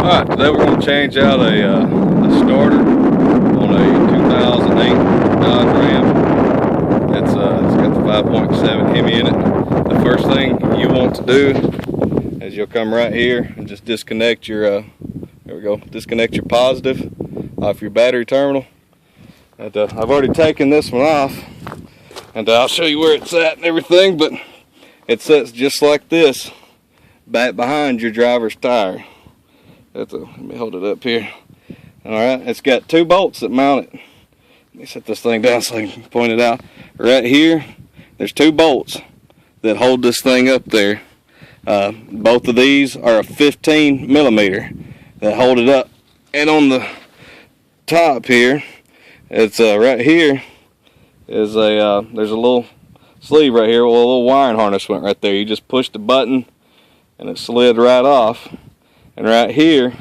Alright, today we're going to change out a starter on a 2008 Dodge Ram. It's got the 5.7 Hemi in it. The first thing you want to do is you'll come right here and just disconnect your, there we go, disconnect your positive off your battery terminal. And, I've already taken this one off, and I'll show you where it's at and everything, but it sits just like this back behind your driver's tire. Let me hold it up here. Alright, it's got two bolts that mount it. Let me set this thing down so I can point it out. Right here, there's two bolts that hold this thing up there. Both of these are a 15 millimeter that hold it up. And on the top here, it's right here is a there's a little sleeve right here. Well, a little wiring harness went right there. You just push the button and it slid right off. And right here,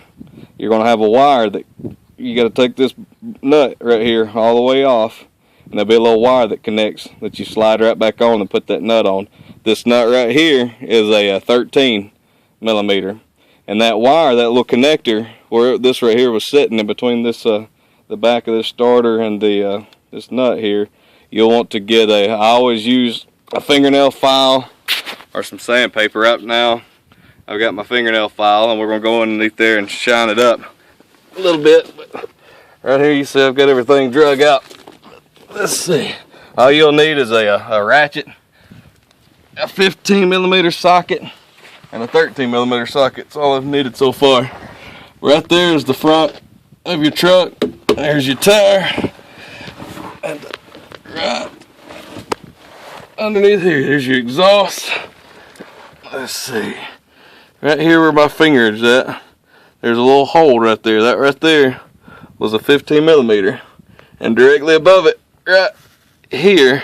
you're going to have a wire that you got to take this nut right here all the way off, and there'll be a little wire that connects that you slide right back on and put that nut on. This nut right here is a 13 millimeter, and that wire, that little connector, where this right here was sitting in between this the back of this starter and the this nut here, you'll want to get I always use a fingernail file or some sandpaper. Right now I've got my fingernail file, and we're going to go underneath there and shine it up a little bit. But right here you see I've got everything drug out. Let's see. All you'll need is a ratchet, a 15 millimeter socket, and a 13 millimeter socket. That's all I've needed so far. Right there is the front of your truck. There's your tire. And right underneath here, there's your exhaust. Let's see. Right here where my finger is at, there's a little hole right there. That right there was a 15 millimeter. And directly above it, right here,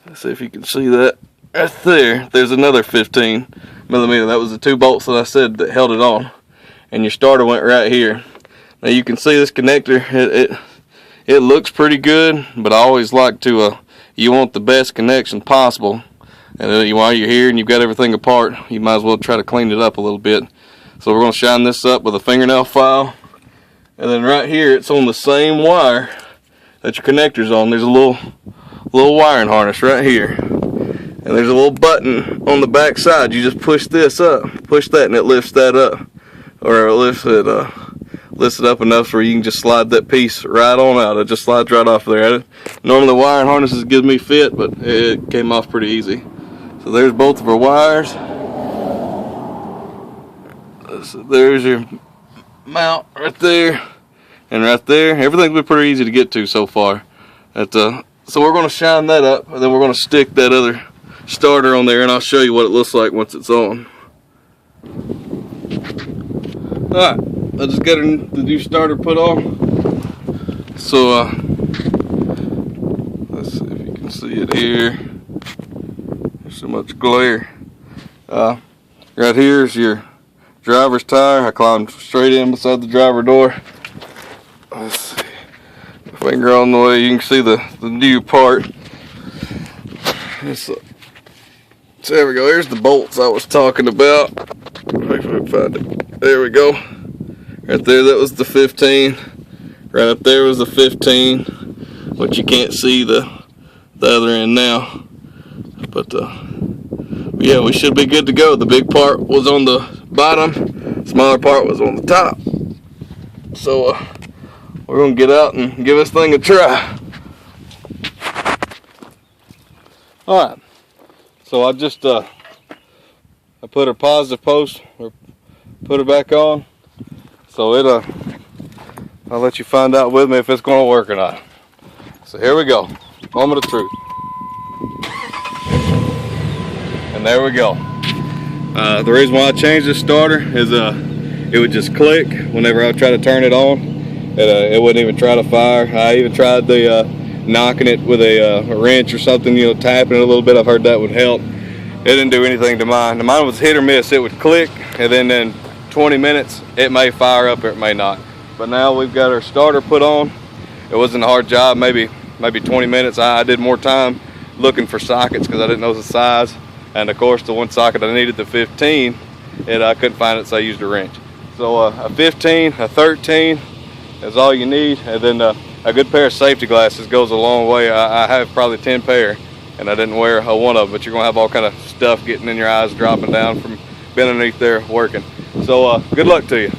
let's see if you can see that, right there, there's another 15 millimeter. That was the two bolts that I said that held it on. And your starter went right here. Now you can see this connector, it looks pretty good, but I always like to, you want the best connection possible. And while you're here and you've got everything apart, you might as well try to clean it up a little bit. So we're going to shine this up with a fingernail file. And then right here, it's on the same wire that your connector's on. There's a little wiring harness right here. And there's a little button on the back side. You just push this up, push that, and it lifts that up. Or it lifts it up enough where you can just slide that piece right on out. It just slides right off there. Normally wiring harnesses give me fit, but it came off pretty easy. So there's both of our wires. So there's your mount right there and right there. Everything's been pretty easy to get to so far. So we're going to shine that up, and then we're going to stick that other starter on there, and I'll show you what it looks like once it's on. Alright, I just got the new starter put on. So let's see if you can see it here. So much glare. Right here is your driver's tire. I climbed straight in beside the driver door. Let's see. Finger on the way, you can see the new part. So there we go. There's the bolts I was talking about. If I can find it. There we go. Right there, that was the 15. Right up there was the 15, but you can't see the other end now. But yeah, we should be good to go. The big part was on the bottom, smaller part was on the top. So we're gonna get out and give this thing a try. All right. So I just I put her positive post, or put her back on. So I'll let you find out with me if it's gonna work or not. So here we go. Moment of truth. And there we go. The reason why I changed this starter is it would just click whenever I would try to turn it on. It wouldn't even try to fire. I even tried the knocking it with a wrench or something, you know, tapping it a little bit. I've heard that would help. It didn't do anything to mine. Mine was hit or miss. It would click, and then in 20 minutes it may fire up or it may not. But now we've got our starter put on. It wasn't a hard job. Maybe 20 minutes. I did more time looking for sockets because I didn't know the size. And of course, the one socket I needed, the 15, I couldn't find it, so I used a wrench. So a 15, a 13 is all you need, and then a good pair of safety glasses goes a long way. I have probably 10 pair, and I didn't wear one of them, but you're gonna have all kind of stuff getting in your eyes, dropping down from being underneath there working. So good luck to you.